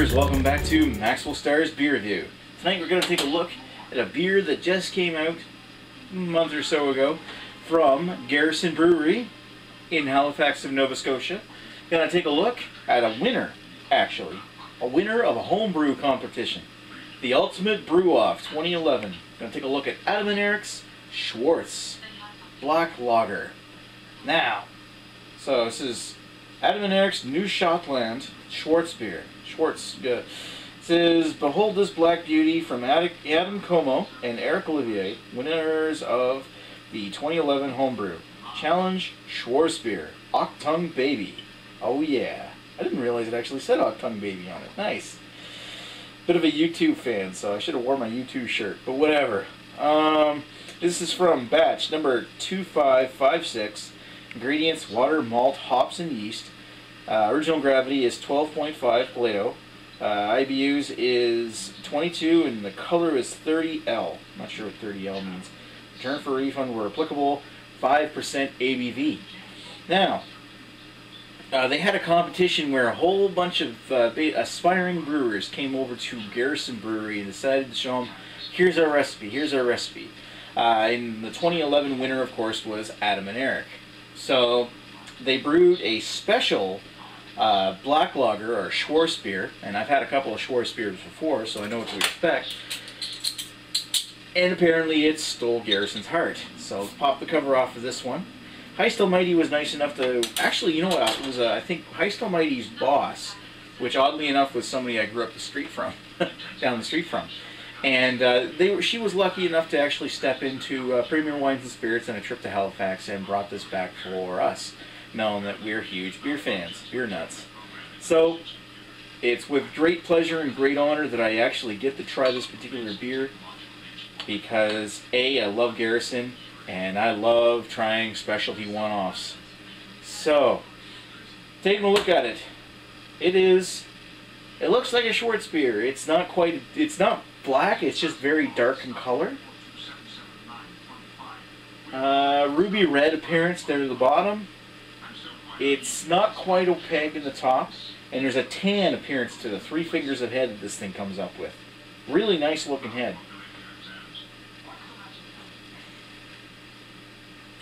viewers, welcome back to Maxwell Starr's Beer Review. Tonight we're going to take a look at a beer that just came out a month or so ago from Garrison Brewery in Halifax, Nova Scotia. Going to take a look at a winner, actually. A winner of a homebrew competition. The Ultimate Brew-Off 2011. Going to take a look at Adam and Eric's Schwarz Black Lager. Now, so this is Adam and Eric's Neuschottland Schwarz beer. Schwarz. It says, behold this black beauty from Adam Como and Eric Olivier, winners of the 2011 Homebrew Challenge Schwarz beer. Octung Baby. Oh yeah. I didn't realize it actually said Octung Baby on it. Nice. Bit of a YouTube fan, so I should have worn my YouTube shirt, but whatever. This is from batch number 2556. Ingredients: water, malt, hops, and yeast. Original gravity is 12.5 Plato. IBUs is 22 and the color is 30L. Not sure what 30L means. Return for refund where applicable. 5% ABV. Now, they had a competition where a whole bunch of aspiring brewers came over to Garrison Brewery and decided to show them, here's our recipe, here's our recipe. And the 2011 winner, of course, was Adam and Eric. So they brewed a special black lager, or Schwarz beer, and I've had a couple of Schwarz beers before, so I know what to expect. And apparently it stole Garrison's heart. So let's pop the cover off of this one. Heist Almighty was nice enough to... Actually, you know what? It was, I think, Heist Almighty's boss, which oddly enough was somebody I grew up the street from, down the street from. And she was lucky enough to actually step into Premier Wines and Spirits on a trip to Halifax and brought this back for us, knowing that we're huge beer fans, beer nuts. So it's with great pleasure and great honor that I actually get to try this particular beer because A, I love Garrison, and I love trying specialty one-offs. So, taking a look at it, it looks like a Schwarz beer. It's not black, it's just very dark in color. Ruby red appearance there at the bottom. It's not quite opaque in the top, and there's a tan appearance to the 3 fingers of head that this thing comes up with. Really nice looking head.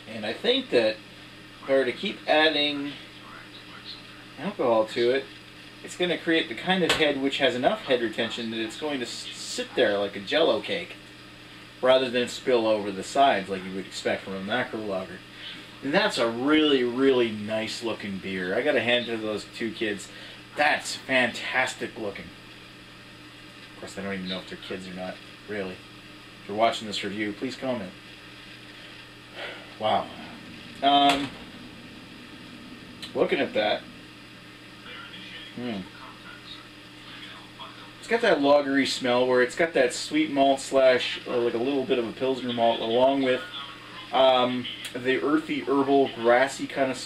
And I think that if I were to keep adding alcohol to it, it's going to create the kind of head which has enough head retention that it's going to sit there like a Jell-O cake, rather than spill over the sides like you would expect from a macro lager. And that's a really, really nice looking beer. I got to hand it to those two kids. That's fantastic looking. Of course, I don't even know if they're kids or not, really. If you're watching this review, please comment. Wow. Looking at that. It's got that lagery smell where it's got that sweet malt slash like a little bit of a Pilsner malt, along with the earthy, herbal, grassy kind of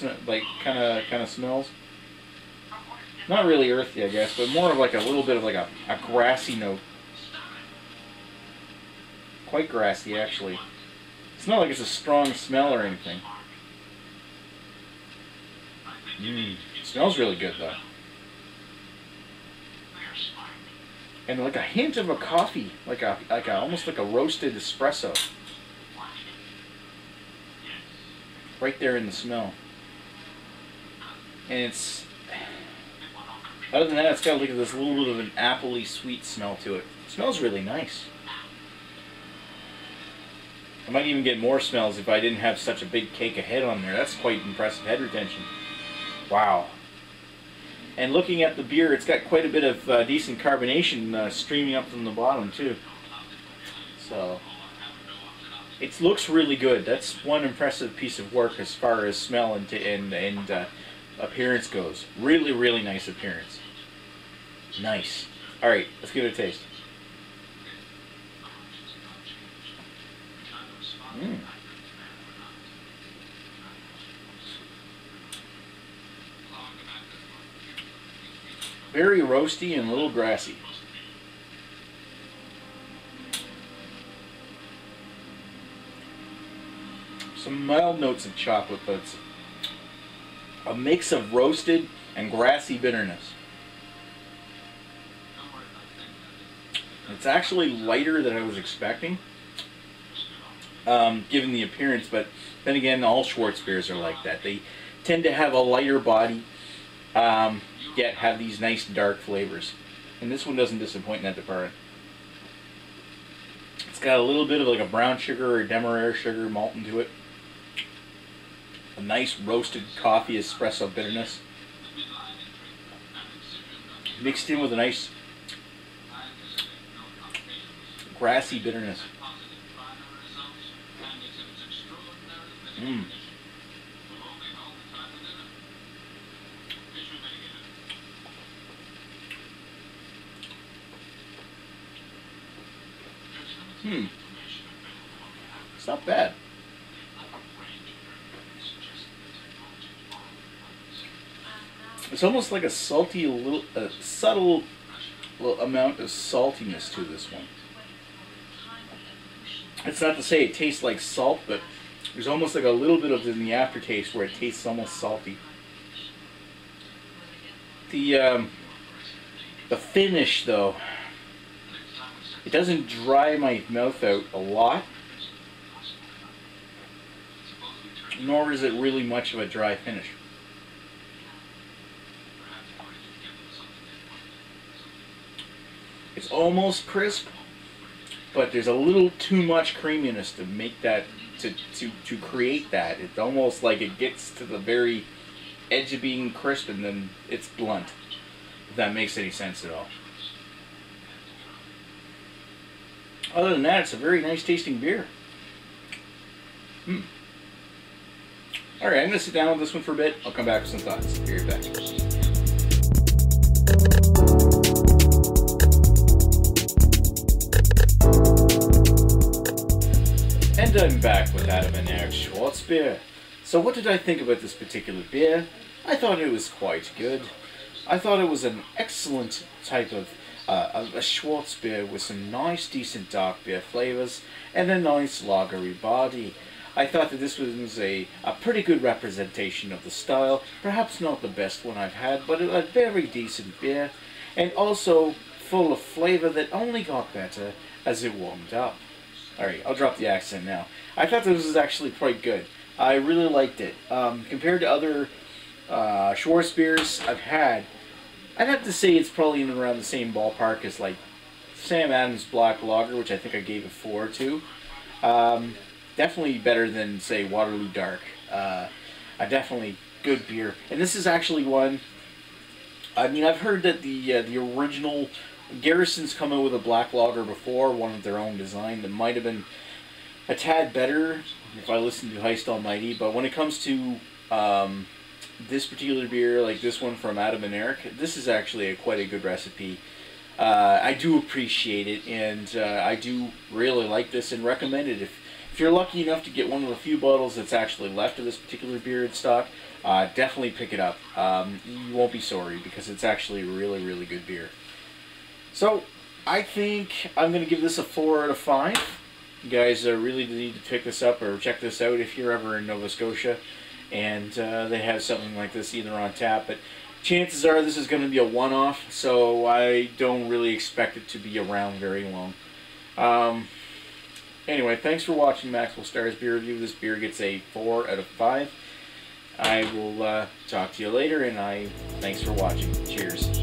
smells. Not really earthy, I guess, but more of like a little bit of like a grassy note. Quite grassy, actually. It's not like it's a strong smell or anything. It smells really good though. And like a hint of a coffee, like almost like a roasted espresso. Right there in the smell. And it's, other than that, it's got like this little bit of an appley sweet smell to it. It smells really nice. I might even get more smells if I didn't have such a big cake of head on there. That's quite impressive head retention. Wow. And looking at the beer, it's got quite a bit of decent carbonation streaming up from the bottom too. So it looks really good. That's one impressive piece of work as far as smell and appearance goes. Really, really nice appearance. Nice. All right, let's give it a taste. Very roasty and a little grassy. Some mild notes of chocolate, but it's a mix of roasted and grassy bitterness. It's actually lighter than I was expecting, given the appearance, but then again, all Schwarz beers are like that. They tend to have a lighter body, yet have these nice dark flavors. And this one doesn't disappoint in that department. It's got a little bit of like a brown sugar or demerara sugar malt into it. A nice roasted coffee espresso bitterness, mixed in with a nice grassy bitterness. It's not bad. It's almost like a salty, a subtle amount of saltiness to this one. It's not to say it tastes like salt, but there's almost like a little bit of it in the aftertaste where it tastes almost salty. The finish, though, it doesn't dry my mouth out a lot, nor is it really much of a dry finish. It's almost crisp, but there's a little too much creaminess to make that, to create that. It's almost like it gets to the very edge of being crisp and then it's blunt, if that makes any sense at all. Other than that, it's a very nice tasting beer. Alright, I'm going to sit down with this one for a bit. I'll come back with some thoughts. Be right back. And I'm back with Adam and Eric Schwarz beer. So what did I think about this particular beer? I thought it was quite good. I thought it was an excellent type of a Schwarz beer with some nice, decent dark beer flavors and a nice lagery body. I thought that this was a pretty good representation of the style. Perhaps not the best one I've had, but a very decent beer, and also full of flavor that only got better as it warmed up. Alright, I'll drop the accent now. I thought this was actually quite good. I really liked it. Compared to other Schwarz beers I've had, I'd have to say it's probably in around the same ballpark as like Sam Adams Black Lager, which I think I gave a 4 to. Definitely better than, say, Waterloo Dark. A definitely good beer. And this is actually one, I mean, I've heard that the original Garrison's come out with a black lager before, one of their own design, that might have been a tad better if I listened to Heist Almighty. But when it comes to this particular beer, like this one from Adam and Eric, this is actually quite a good recipe. I do appreciate it, and I do really like this and recommend it. If you're lucky enough to get one of the few bottles that's actually left of this particular beer in stock, definitely pick it up. You won't be sorry, because it's actually a really, really good beer. So, I think I'm going to give this a 4 out of 5. You guys really need to pick this up or check this out if you're ever in Nova Scotia and they have something like this either on tap. But chances are this is going to be a one-off, so I don't really expect it to be around very long. Anyway, thanks for watching Maxwell Starr's beer review. This beer gets a 4 out of 5. I will talk to you later, and thanks for watching. Cheers.